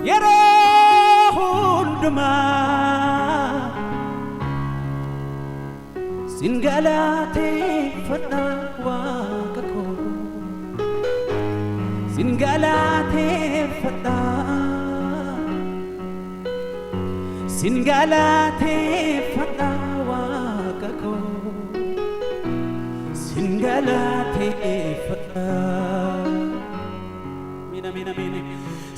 yeroo sin galateeffadha waaqa koo sin galateeffadha sin galateeffadha waaqa koo sin galateeffadha mina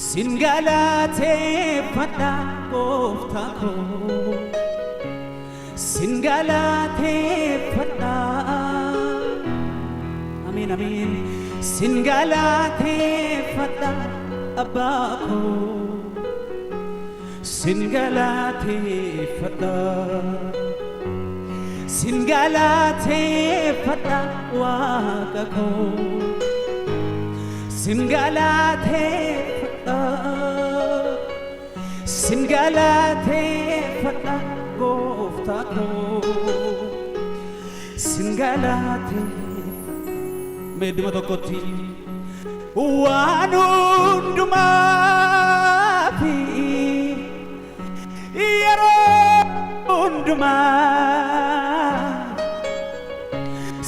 sin galateeffadha gooftaa koo sin galateeffadha amin sin galateeffadha abbaa koo sin galateeffadha sin galateeffadha waaqa koo sin galateeffadha sin galateeffadha gooftaa koo sin galateeffadha meedduma tokkotti waan hundumaafi yeroo hundumaa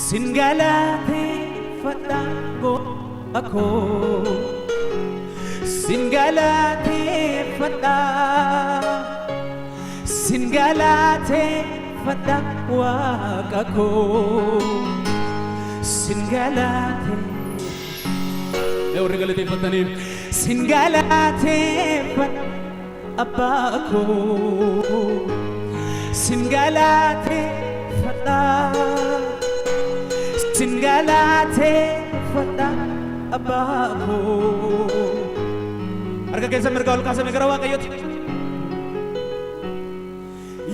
sin galateeffadha gooftaa koo sin galateeffadha sin galateeffadha waaqa koo sin galateeffadha warri galateeffataniif sin galateeffadha abbaa koo sin galateeffadha sin galateeffadha abbaa koo harka keessa mirga ol kaasame gara waaqayyooti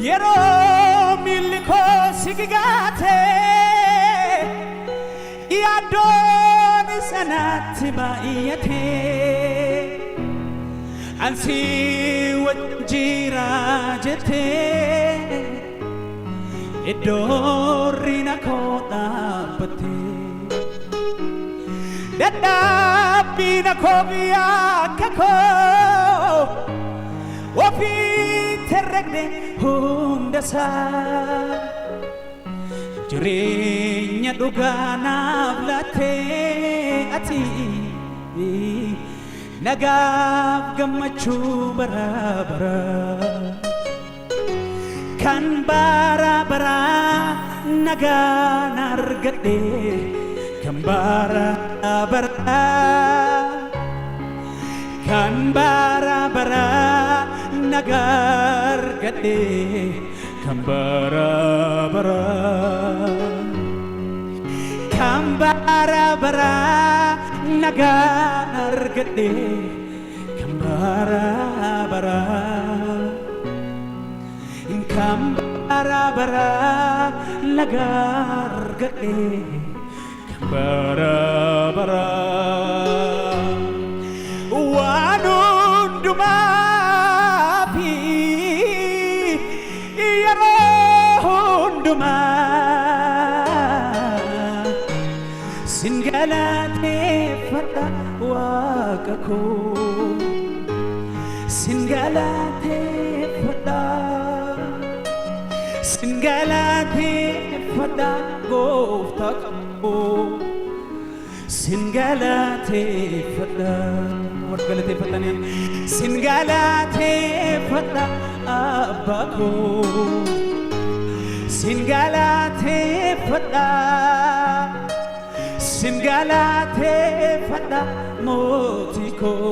yeroo miilli koo si gigaate yaaddoon sanatti baay'ate ansi wajjira jette iddoorrina koo dhaabbate dadhabbina koo biyyaakka koo ofii terregne hundasaa jireenya dhugaa naaf laatte ati nagaaf gammachuu bara bara kan bara bara nagaan argadhe kan bara bara kan bara bara nagaan argadhe kan bara bara kan bara bara nagaan argadhe kan bara bara kan bara bara nagaan argadhe kan bara bara waan hundumaafi yeroo hundumaa sin galateeffadha waaqa koo sin galateeffadha sin galateeffadha gooftaa koo sin galateeffadha warra galateeffataniin sin galateeffadha abbaa koo sin galateeffadha sin galateeffadha mootii koo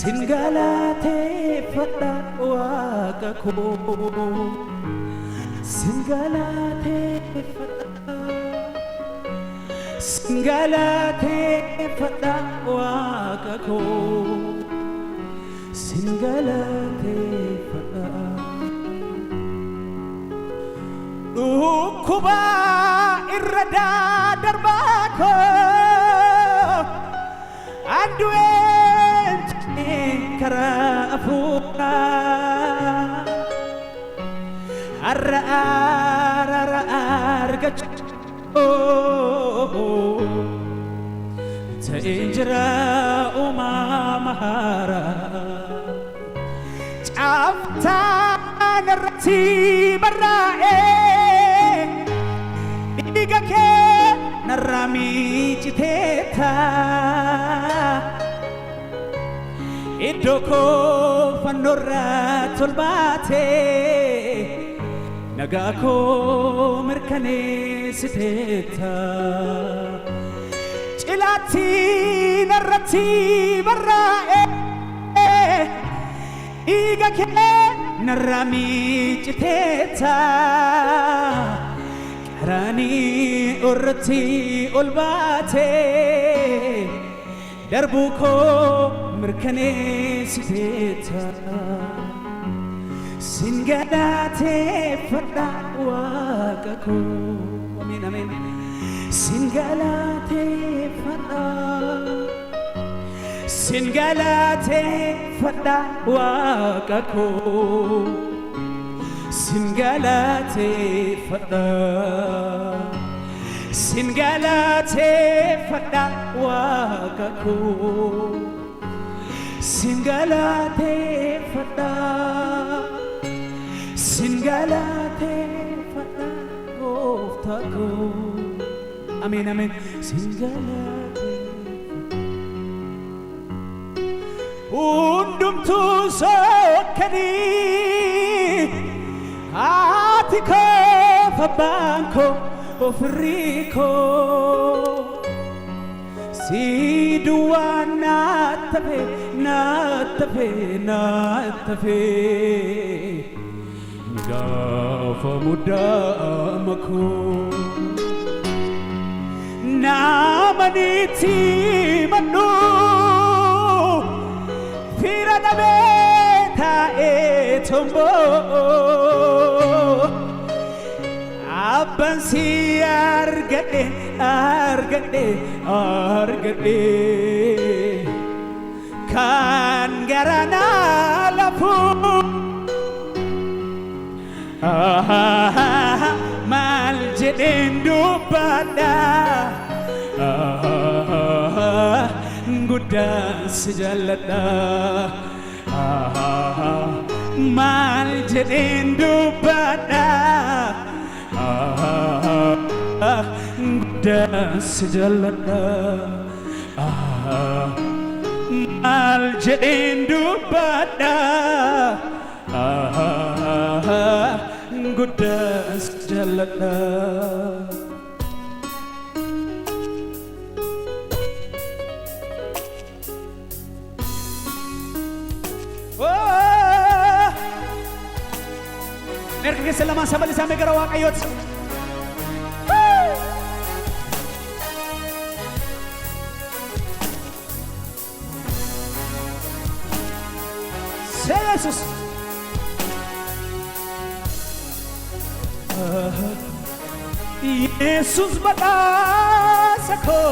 sin galateeffadha waaqa koo sin galateeffadha sin galateeffadha waaqa koo sin galateeffadha dhukkuba irra darbaa koo andu'een karaa afuuraa arra argachuu تأجرا وما مهارا عفتا نرتي برائي بيقك نرامي جتيتا إدوكو فنورا تلباتي نغاكو مركني ستيتا جلاتي نرتي برائي إيغاكي نرامي جتيتا كراني أرتي ألباتي دربوكو مركني ستيتا سنغالاتي فدا واقاكو امين امين سنغالاتي فدا واقاكو سنغالاتي فدا واقاكو سنغالاتي فدا غوفتاكو امين امين سنغالاتي وندمتو سوكني آتيكو فبانكو وفريكو سيدوا ناتفي غافا مدامكو نامنيتي منو فيرا نبيتا ايتومبو أبانسي أرغدي كان غرانا لفو مال جدين دوبادا غدا سجلدا مال جدين دوبادا غدا سجلدا مال جدين دوبادا غدا سجلدا Mereka selama sabali sampai gerawak ayot. Jesus. Yesus batasako.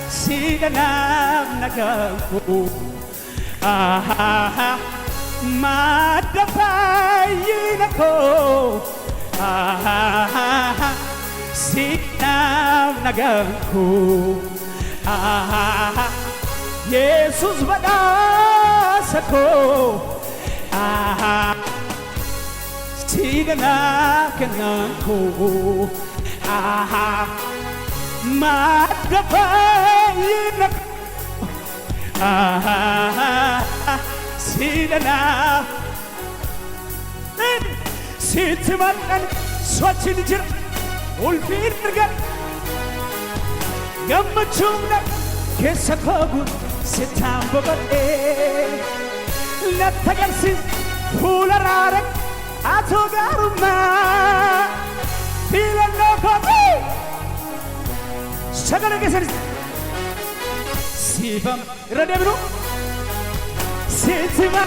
Siganam nagako. Madapayin ako sinawnagan ko Jesus badas ako sinanakan ko madapayin ako Sinana Sitimanan Swachin jir Ulfirgan Gammachumna Kesakogu Sitambogote Latagarsis Pulararak Atogaruma Filanokobi Saganagesaris Sibam Radebru Sitima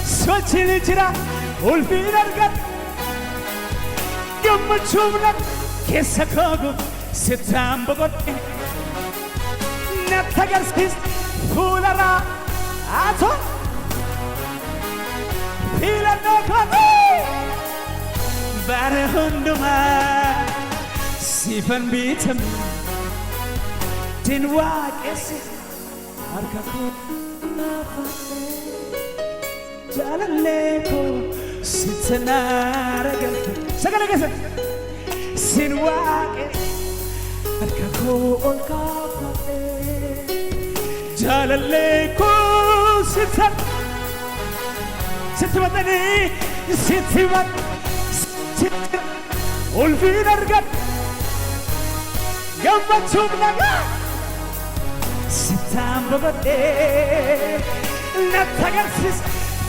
Swachili jira Ulfirgan Gammachumna Kesakogu Sitambogote Natagarsis Pulara Ato Filanokobi Barahunduma Sifan bitam sinwaaqessi harka koo jaalallee koo sitti naara galte sagalee keessatti sinwaaqessi harka koo ol kaafadhe jaalallee koo sitti maxxanee sitti ulfiin argadhe gammachuuf nagaa sittaan boqodhee natti agarsiisa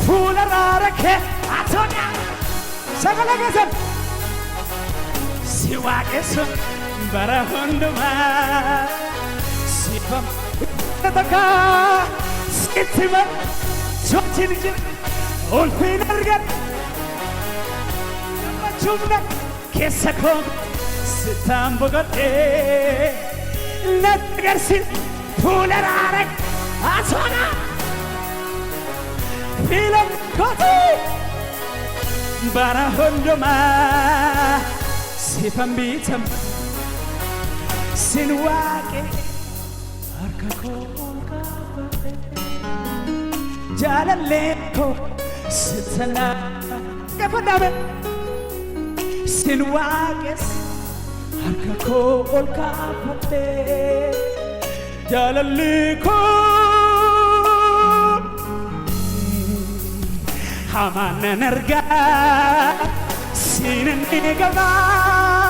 fuula raara kee atoodha sagalee keessatti si waaqessuun bara hundumaa siifam takkaa sitti sochiin jira ulfiin argadhe gammachuuf nagaa keessa koo sittaan boqodhee natti agarsiisa fuula raara kee atoodha fiilan kooti bara hundumaa siifan biitama sin waaqe harka koo ol kaafadhe jaalallee koo sitti naara gaafadhaame sin waaqes harka koo ol kaafadhe jaalallee koo hamaanan argaa siinan eegamaa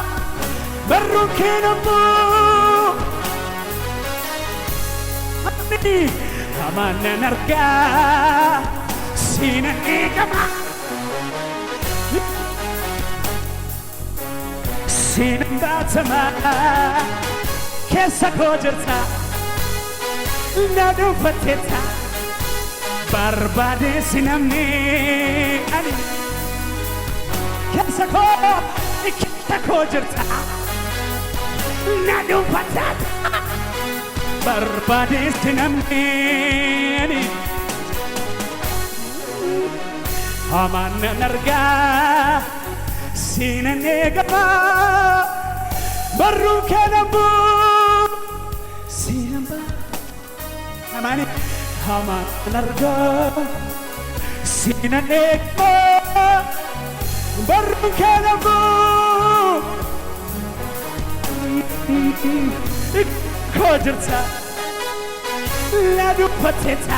barruun kee nammoo hamaanan argaa siinan eegamaa siinan baatamaa keessa koo jirta na dhuunfatteetta barbaadeessi namni ani keessa koo jirta na dhuunfatteetta barbaadeessi namni ani hamaanan argaa siinan eegamaa barruun kee nammoo siinan amani hamaanan argaa siinan eegamaa barruun kee nammoo koo jirta na dhuunfatteetta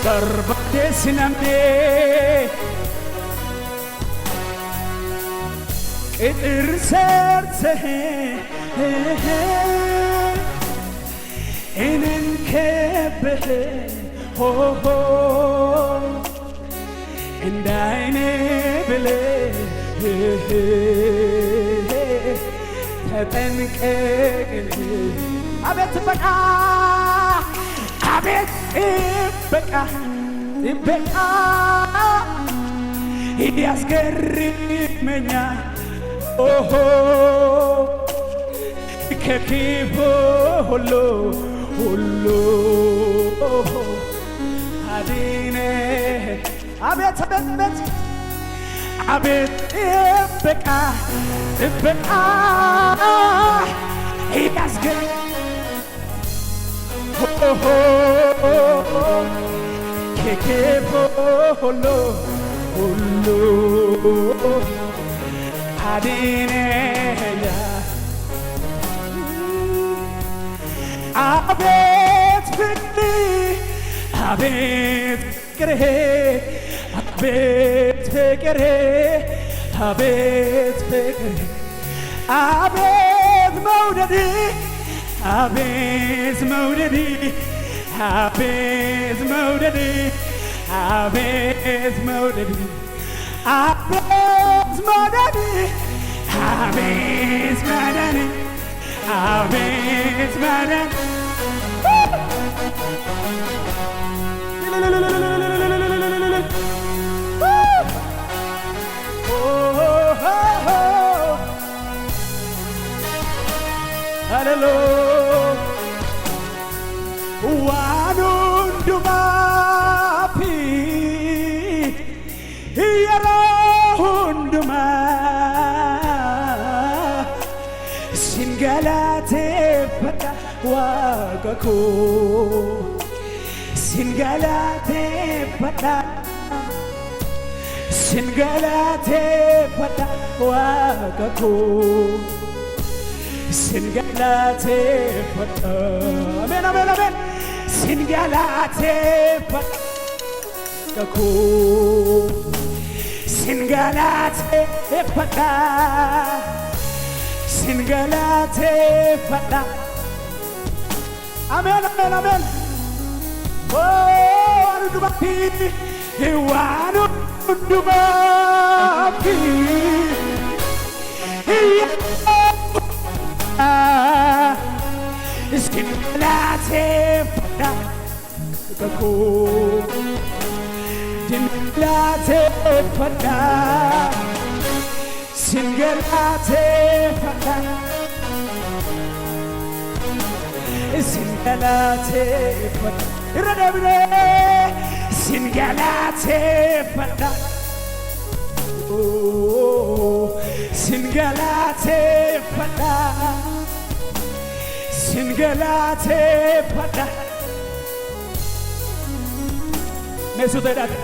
barbaadeessi namni ቅጥር ሰርተህ እኔን ከበህ ሆሆ እንደ ዓይኔ ብለህ ተጠንቀቅልኝ አቤት ጥበቃ አቤት ጥበቃ ያስገርመኛል ኦሆ ከክፉ ሁሉ አድነህ አቤት ጥበቃ ያስገርመኛል ከክፉ ሁሉ አድነኛ አቤት ፍቅርህ አቤት ፍቅርህ አቤት መውደድህ አቤት መውደድህ Singalate galateeffadha waaqa koo sin galateeffadha sin galateeffadha waaqa koo sin galateeffadha amen amen amen sin galateeffadha koo sin galateeffadha sin galateeffadha amen amen amen oh anudumatti waan anudumatti sin galateeffadha koo sin galateeffadha sin galateeffadha sin galateeffadha irra deebinee sin galateeffadha sin galateeffadha sin galateeffadha nesu teedhaati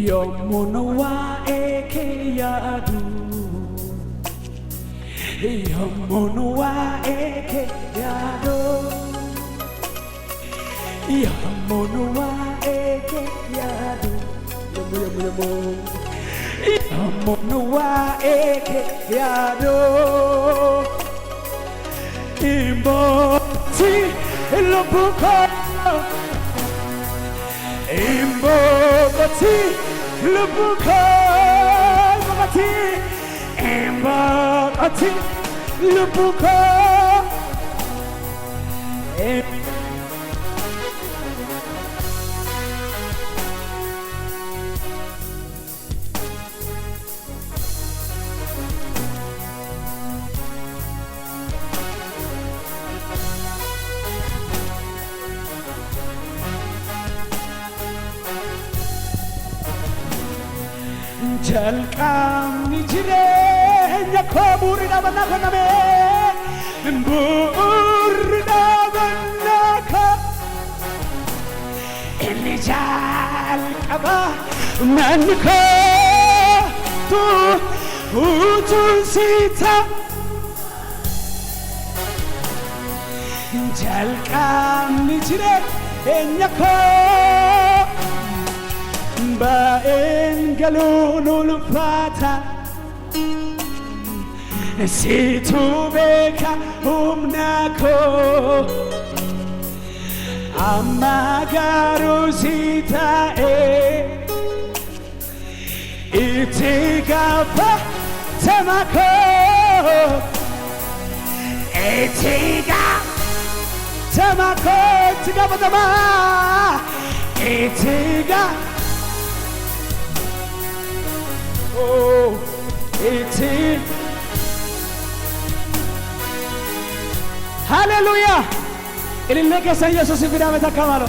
yommuun waa'ee kee yaadu yommuun waa'ee kee yaadu yommuun waa'ee kee yaadu yommuun waa'ee kee yaadu imbooti lubbuu koo imbogoti lubuko imbogoti imbogoti lubuko jalqabni jireenya koo bu'uurri dhaabannaa koo namee bu'uurri dhaabannaa koo inni jalqaba manni koo utuun siita jalqabni jireenya koo baen galun ulfata situ beka umnako amagaru sita itigafa tamako itiga tamako itigafa tama itiga oh iti hallelujah ilille keessa yesus fidame takkamalo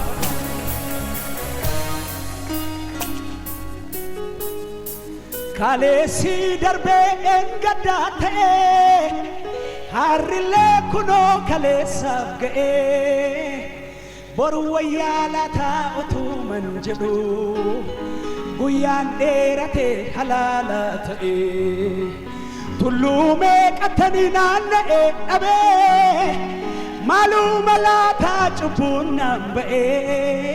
kalesi darbe engadate harrile kuno kalesa gae boru wayala ta otu manjedu guyyaan dheerate halaala ta'e tulluumee qattanii naanna'e dhabee maaluma laataa cubbuun naan ba'ee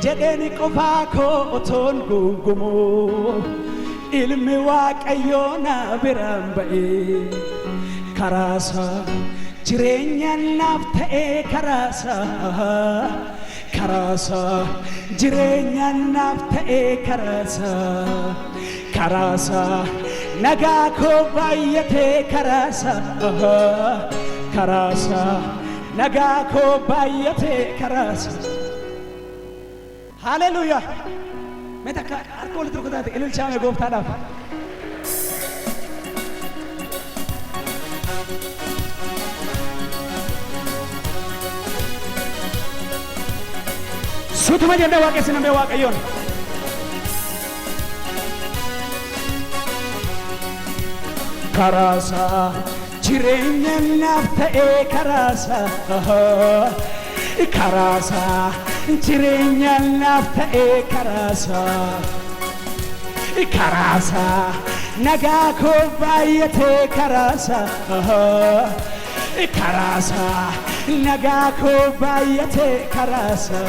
jedheeni qofaa koo otoon gungumoo ilmi waaqayyoo na biraan ba'ee karaasaa jireenya naaf ta'ee karaasaa karaasaa jireenya naaf ta'ee karaasaa nagaa koo baay'atee karaasaa nagaa koo baay'atee karaasaa haleluuyaa mee takka harka walitti rukutate ililchaame gooftaadhaaf Sutuma jennee waaqessinamee waaqayyoon karaasaa jireenya naaf ta'e karaasa karaasa jireenya naaf ta'e karaasa karaasa nagaa koo baay'ate karaasa karaasa nagaa koo baay'ate karaasa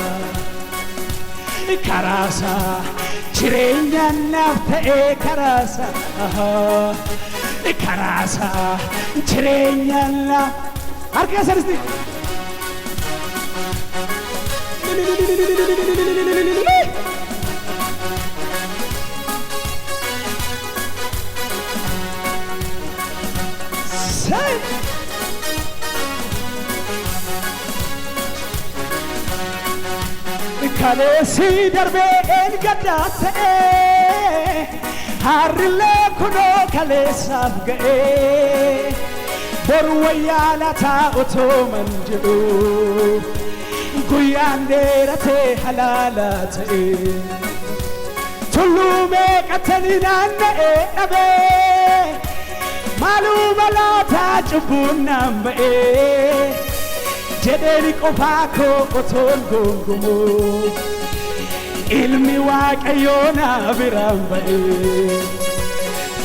karaasa jireenya naaf ta'e karaasa karaasa jireenya naaf harka saristi kaleessi darbee gaddaa ta'e harrilee kunoo kaleessaaf ga'e boru wayyaa lataa otoo man jedhu guyyaan dheeratee halaala ta'e tulluu meeqatanii naanna'ee dhabee maaluu malaataa cubbuun naan ba'ee jedheeni qofaa koo otoon gongumu ilmi waaqayyoo na biraan ba'ee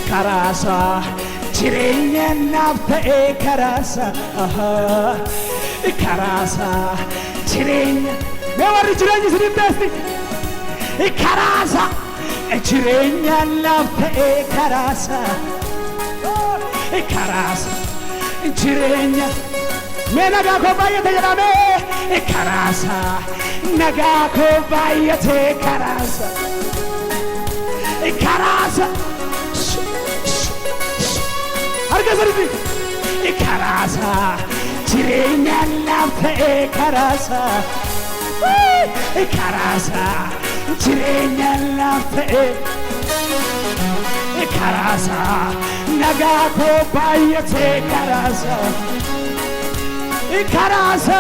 karaasa jireenya naaf ta'e karaasa karaasa jireenya mee warri jireenya isiniif teesti karaasa jireenya naaf ta'e karaasa karaasa jireenya mee nagaa koo baay'ate jedhame karaasa nagaa koo baay'ate karaasa karaasa harka sadiitti karaasa jireenya naaf ta'e karaasa karaasa jireenya naaf ta'e karaasa nagaa koo baay'ate karaasa karaasa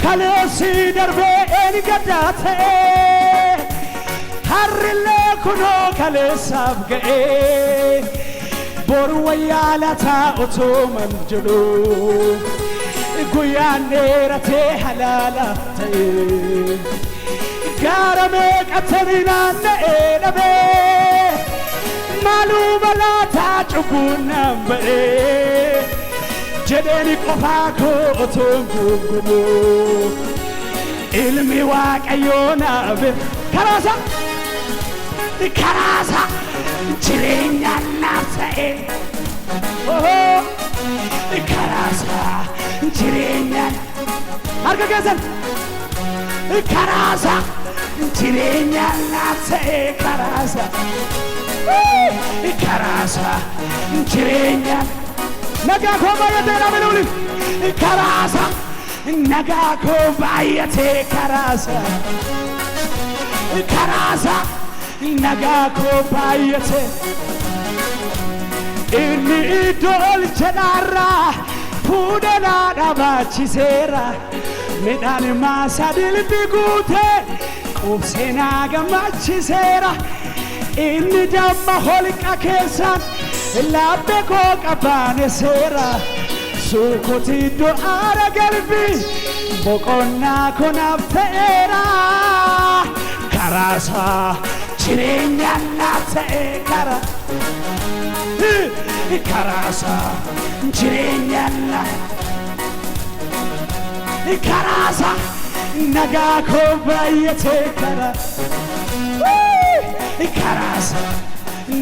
kaleessi darbee gaddaa ta'e harrilee kunoo kaleessaaf ga'e boru wayyaa lataa otoo man jedhu guyyaan dheeratee halaala ta'e gaara meeqatanii naanna'ee dhabee maaluu malaataa cubbuun naan ba'ee jedheeni qofaa koo otoon gongumu ilmi waaqayyoo na bira karaasa karaasa jireenya naaf ta'e karaasa jireenya harka keessan karaasa jireenya naaf ta'e karaasa karaasa jireenya nagaa koo baay'ate dhaabeluli karaasa nagaa koo baay'ate karaasa karaasa nagaa koo baay'ate inni iddoo ol jedhaarraa fuudhee na dhaabachiseera midhaan maasaa dilbii guutee qubsee na gammachiseera inni damma holqa keessaan laphee koo qabaaneseera suukooti iddoo aara galbii boqonnaa koo naaf ta'eera karaasa jireenya naaf ta'e karaasa jireenya karaasa nagaa koo baay'ate karaasa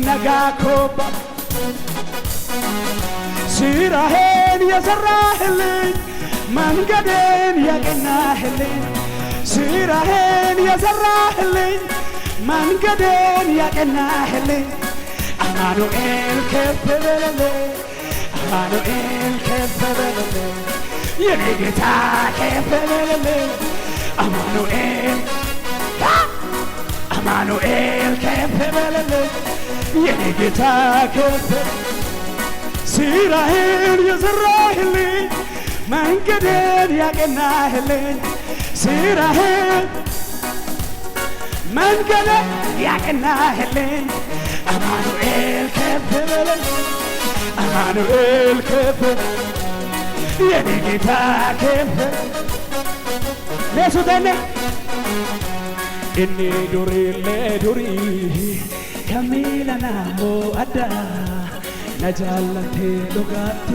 nagaa koo siraheen yazarraahilin mangadeen yaqnaahilin siraheen yazarraahilin mangadeen yaqnaahilin Amanuel kebebelele Amanuel kebebelele Yeni ጌታ kebebelele Amanuel Amanuel kebebelele Yeni ጌታ kebebelele ስራህን የዘራህልኝ መንገድን ያቀናህልኝ ስራህን መንገድን ያቀናህልኝ አማኑኤል ከፍ በለን አማኑኤል ከፍ የኔ ጌታ ከፍ ለሱደነ እኔ ዱሪ ለዱሪ ከሚለናሞ አዳ ነጃለቴ ሉጋቲ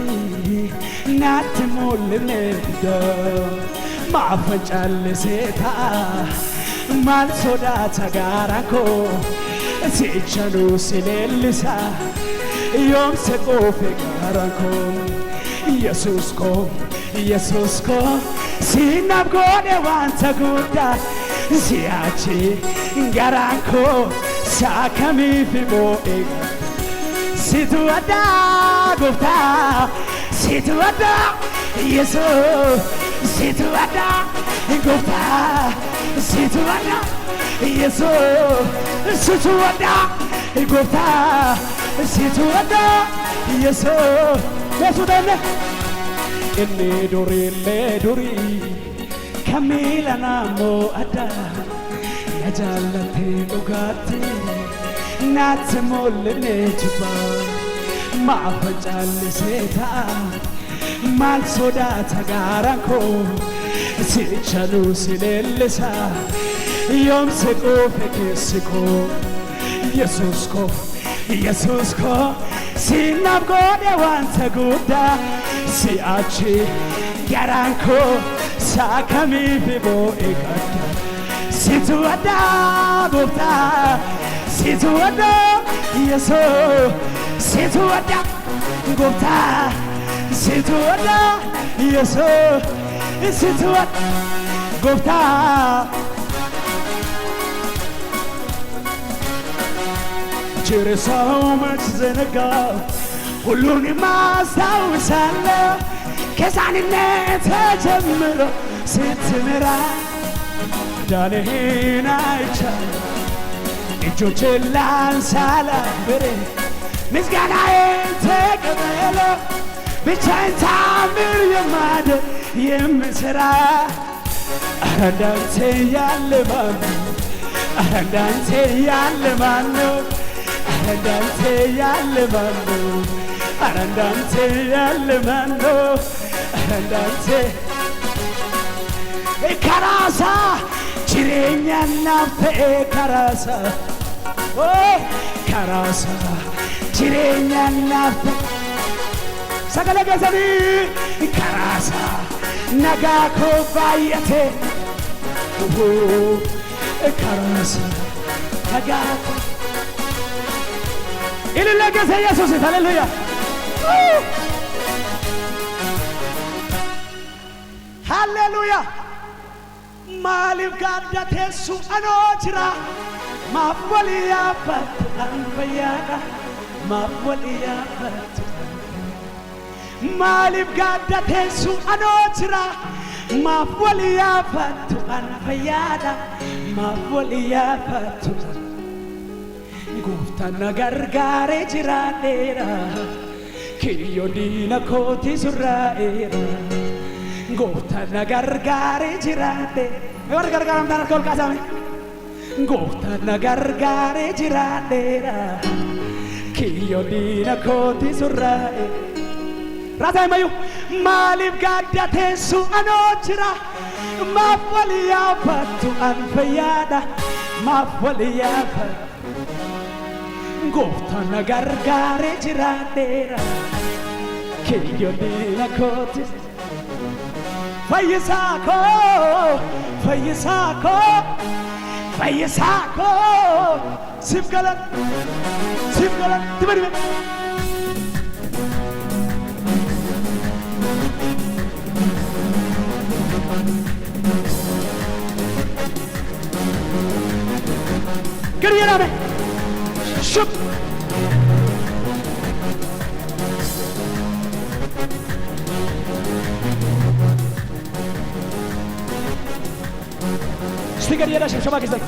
ናት ሞልነዳ ማፈጫል ሴታ ማልሶዳ ተጋራኮ ሲቸኑ ሲሌልሳ ዮም ሰቆፌ ጋራኮ ኢየሱስ ኮ ሲናብጎኔ ዋንተ ጉዳ ሲያቺ ጋራኮ ሳከሚ ፊቦኤ ሲትወዳ ጉፍታ ሲትወዳ ኢየሱስ ሲትወዳ ጉፍታ ሲትወዳ ኢየሱስ ሲትወዳ ጉፍታ ሲትወዳ ኢየሱስ ለሱደነ እኔ ዱሪ ለዱሪ ከሚለናሞ አዳ ነጃለቴ ሉጋቲ ናት ሞልነችባ ማፈጫል ሴታ ማልሶዳ ተጋራኮ ሲቸሉ ሲሌልሳ ዮም ሰቆፌ ኬስኮ ኢየሱስ ኮ ሲናብጎኔ ዋንተ ጉዳ ሲአቺ ጋራንኮ ሳከሚ ፊቦኤ ጋዳ ሲትወዳ ጉፍታ ሲትወዳ ኢየሱስ ሲትወዳ ጉፍታ ሲትወዳ ኢየሱስ ሲትወዳ ጉፍታ ችርሰው መች ዘነጋው ሁሉን ማስታውሳለሁ ከሕፃንነት ጀምሮ ስትምራ ዳንህን አይቻለሁ እጆቼን ላንሳላብር ምስጋናዬን ተቀበለ ብቻዬን ታምር የማደርግ የምሠራ ኧረ እንዳንተ ያለ ማነው ኧረ እንዳንተ ያለ ማነው ኧረ እንዳንተ ያለ ማነው ኧረ እንዳንተ ያለ ማነው ኧረ እንዳንተ ካራሳ ጅሬኛ ናፍቴ ካራሳ ካራሳ ጅሬኛ ናፍቴ ሰገለ ገዘኒ ካራሳ ነጋኮ ባየቴ ካራሳ ነጋኮ ኢልለ ገዘ ኢየሱስ ሃሌሉያ ሃሌሉያ ማሊፍ ጋዳቴሱ አኖችራ ማወልያፈት አንፈያዳ ማወልያፈት ማሊፍ ጋዳቴሱ አኖችራ ማወልያፈት አንፈያዳ ማወልያፈት ጉፍታና ጋርጋሬ ጅራኔራ ኪዮ ዲና ኮቲ ሱራኤራ Gooftaan gargaaree jiraate warra gargaaramtaan harka ol kaasame Gooftaan gargaaree jiraateera kiyyoon diina kooti surraa'e raasaa himayyuu maaliif gaaddateessu anoo jira maaf wal yaaffattu an fayyaadha maaf wal yaaffattu Gooftaan gargaaree jiraateera kiyyoon diina kooti Fayyisako, fayyisako, fayyisako. Sifgalan, tiba-tiba. Kariya namin. Shoot. Sticker dia dah siapa kisah?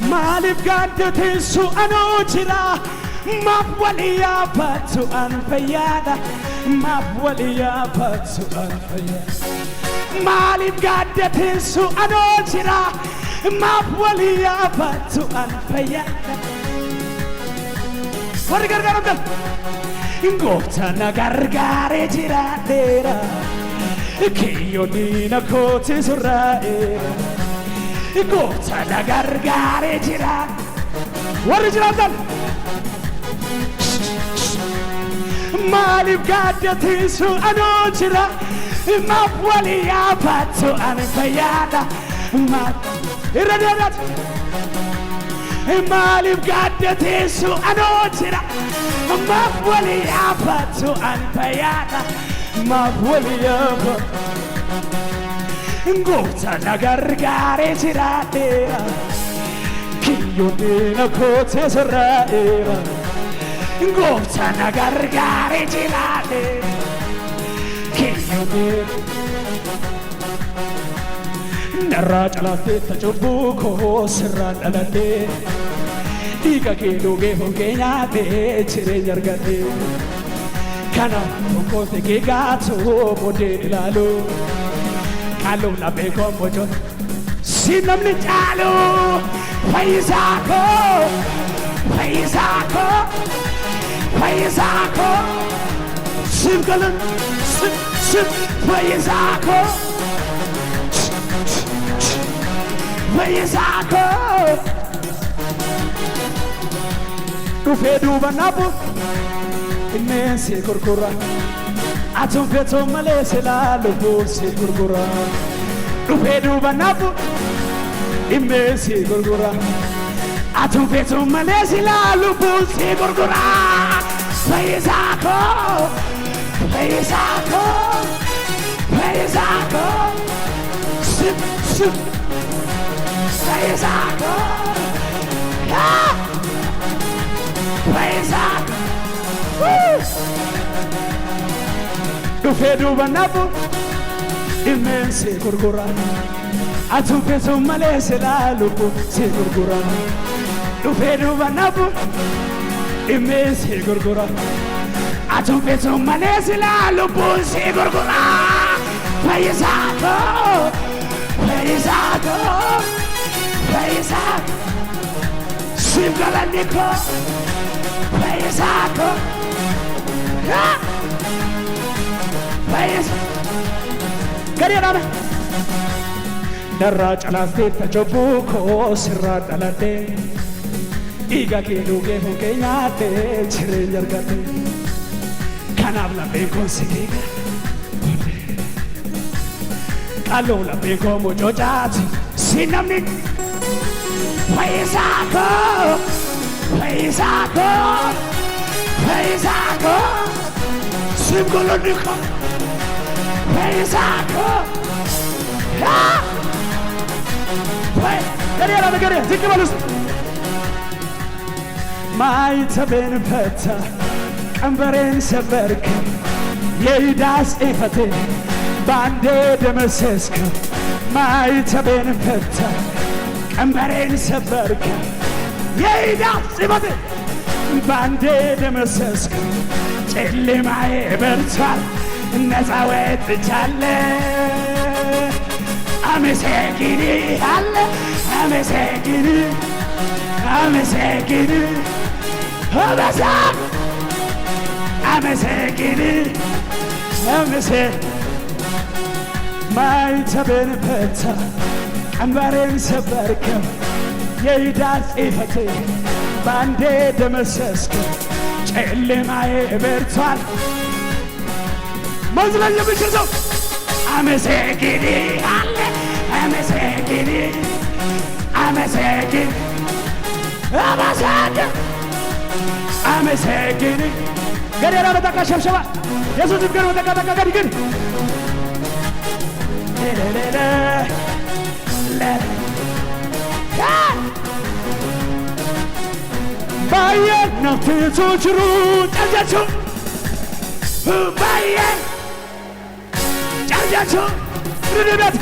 Malif gaddateessu anoo jira Mapwalia patu anfayada Mapwalia patu anfayada Malib gaddetinsu anojira Mapwalia patu anfayada Warri gargaaram gal Gooftaan gargaaree jiraadheera Kiyyooniina kooti surraa'eera Gooftaan gargaaree jiraadheera Warri jiraatan Maaliif gaaddeetiisu anoo jira Maaf walii yaafattu ani fayyaada Irra deebi'aati Maaliif gaaddeetiisu anoo jira Maaf walii yaafattu ani fayyaada Maaf walii yaafattu Gooftaan gargaaree jiraadheera Kiyyooniina kooti surraa'eera Gooftaan gargaaree jiraadheera Kiyyooniina Narraa calaaftee cubbuu koo sirraa dhaladhee Dhiiga kee dhugee hongee nyaatee jireenya argadhee Kanaaf tokkoon kee gaatoo boodee ilaalu Qaaluu laphee koo mojoon si namni caalu Fayyisaa koo Fayyisaa koo Fayyisaa koo Siif galan Siif Fayyisaa koo Fayyisaa koo Dhufee duuba nabu Inneensi gurgura Atuun feetoo malee silaa lubbuun si gurgura Dhufee duuba nabu Inneensi gurgura Atuun feetoo malee silaa lubbuun si gurgura Fayyisaa koo Fayyisaa koo Fayyisaa koo Sip sip Fayyisaa koo Fayyisaa koo Dhufee duuba nabu Inneensi gurgura Atuun feetoo malee silaa lubbuun si gurgura Dhufee duuba nabu Inneensi gurgura Atuun feetoo malee silaa lubbuun si gurgura Fayyisaa koo Fayyisaa koo Fayyisaa koo Siif galanni koo Fayyisaa koo Fayyisaa Gadi jedhame Narraa calaaftee cubbuu koo sirraa dhaladhee Dhiiga kee dhugee hongee nyaatee jireenya argadhee Kanaaf lapheen koo si keeka Qaaluu lapheen koo mojoo caati si namni Fayyisaa koo Fayyisaa koo Fayyisaa koo Siif galanni koo Fayyisaa koo Gadi jedhame gadi ziqqi balus ማይተቤን ፈታ ቀንበሬን ሰበርክ የይዳ ጽሕፈቴ ባንዴ ደመሰስክ ማይተቤን ፈታ ቀንበሬን ሰበርክ የይዳ ጽሕፈቴ ባንዴ ደመሰስክ ጨለማዬ በርቷል ነፃ ወጥቻለሁ አመሰግንሃለሁ ማይተቤን ፈታ ቀንበሬን ሰበርክ የይዳ ጽሕፈቴ ባንዴ ደመሰስክ ጨለማዬ በርቷል መዝለል የሚችል ሰው አመሰግንሃለሁ አመሰግን ገደራ በጠቃ ሸብሸባ የሱስ ፍቅር በጠቃ ጠቃ ገድግን ባየን ነፍቶ ጅሩ ጨርጃችሁ ባየን ጨርጃችሁ ርድበት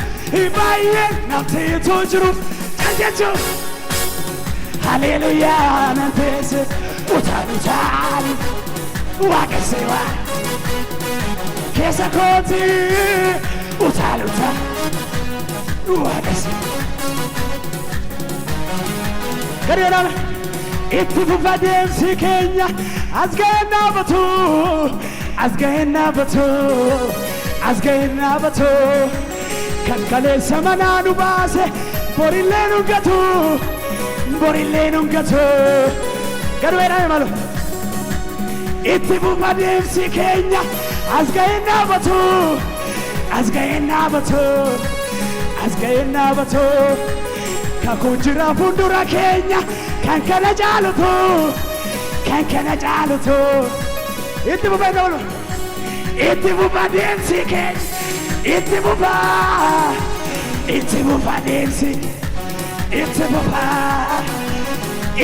ባየን ነፍቶ ጅሩ ጨርጃችሁ ሃሌሉያ መንፈስ utaalutaan waaqessewa keessa kooti utaalutaan waaqessewa gariidhaan itti fufa deemsi keenya as ga'een dhaabatu as ga'een dhaabatu as ga'een dhaabatu kan kaleessa manaa nu baase borillee nu gatu borillee nu gatu gariidhaan malu itti fufa deemsi keenya as ga'een dhaabatu as ga'een dhaabatu as ga'een dhaabatu kakuu jira fuuldura keenya kan kana caalutu kan kana caalutu itti fufa dhaabatu itti fufa deemsi keenya itti fufa deemsi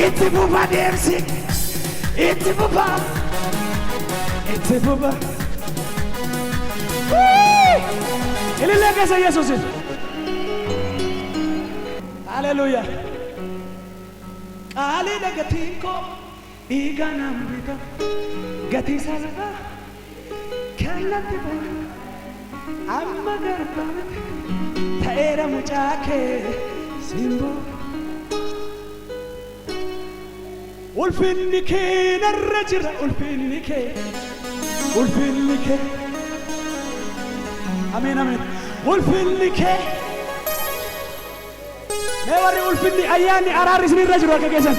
itti fufa deemsi itti fufa ilillee keessa Yesuusin haleluuya qaaliidha gatiin koo dhiiga nambiga gatii salphaa kennatti booda amma garbaamatti ta'eera mucaa kee simboo ulfinni kee narra jira ulfinni kee ameen ameen ulfinni kee mee warri ulfinni ayyaanni araarri isinirra jiru akka keessan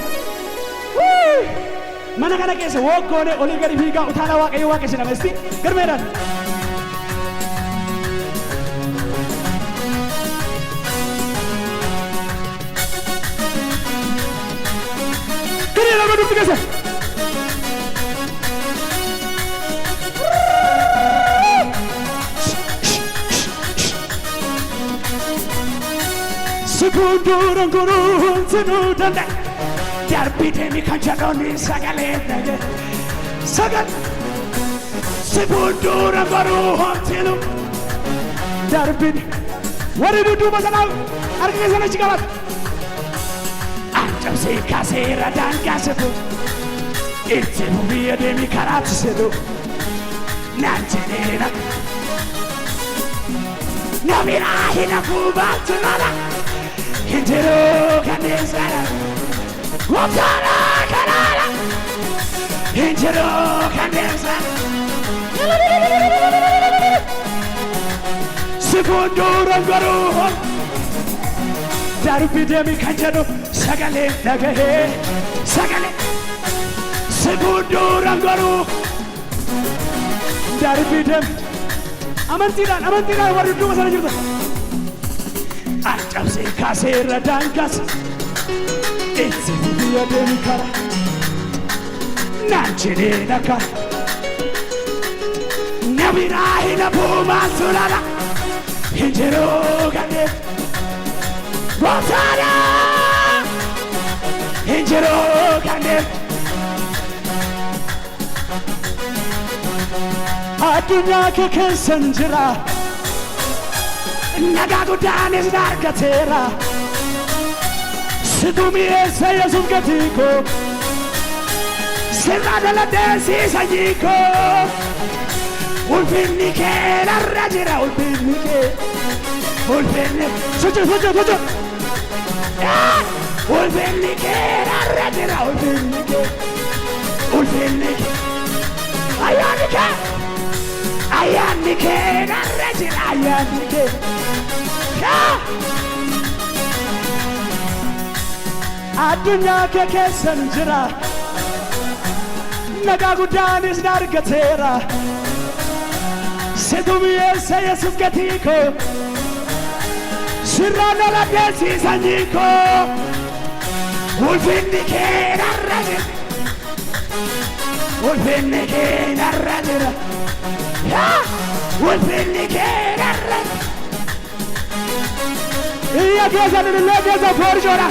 mana kana keessa woggoone olii gadi fiigaa utaana waaqayyo waaqessi namesti garmeedhaan gariidhaan madufti keessa Sekunduran gurun sinudane Darbidemi kanchadoni sagalete Sagal Sekunduran gurun sinu Darbid Wari dudu masanaw Arke sana chikabat Anjam se kasera dan kasefu Itse bubiya demi karat sedu Nantenera Namira hina kubatunala Hintero kanesara Waptara kanara Hintero kanesara Sekunduran garuhon Darbidemi kanjado Sagale nagahe Sagale Sekunduran garuh Darbidemi Amantiran warri duma sana jirta Anjamse kasera dangas Itse bubiya demi kara Nanchine naka Nabirahi na puma sulala Hinjero gane Rotara Hinjero gane Adunya ke kesan jira Nagagu danis dargatera Sidumi esa Yesus gatiko Sirrada la desi sajiko Ulfinni ke narrajira ulfinni ke Sojo Ulfinni ke narrajira ulfinni ke Ayani ke narrajira ayani ke Adunya ke kesan jira Nagagu danis dargatera Sedumi esa Yesus gatiko Sirrana la desi sanjiko Ulfinni ke narrajira Ulfinni ke narrajira Ulfinni ke narrajira Iya kesa nilai kesa forjora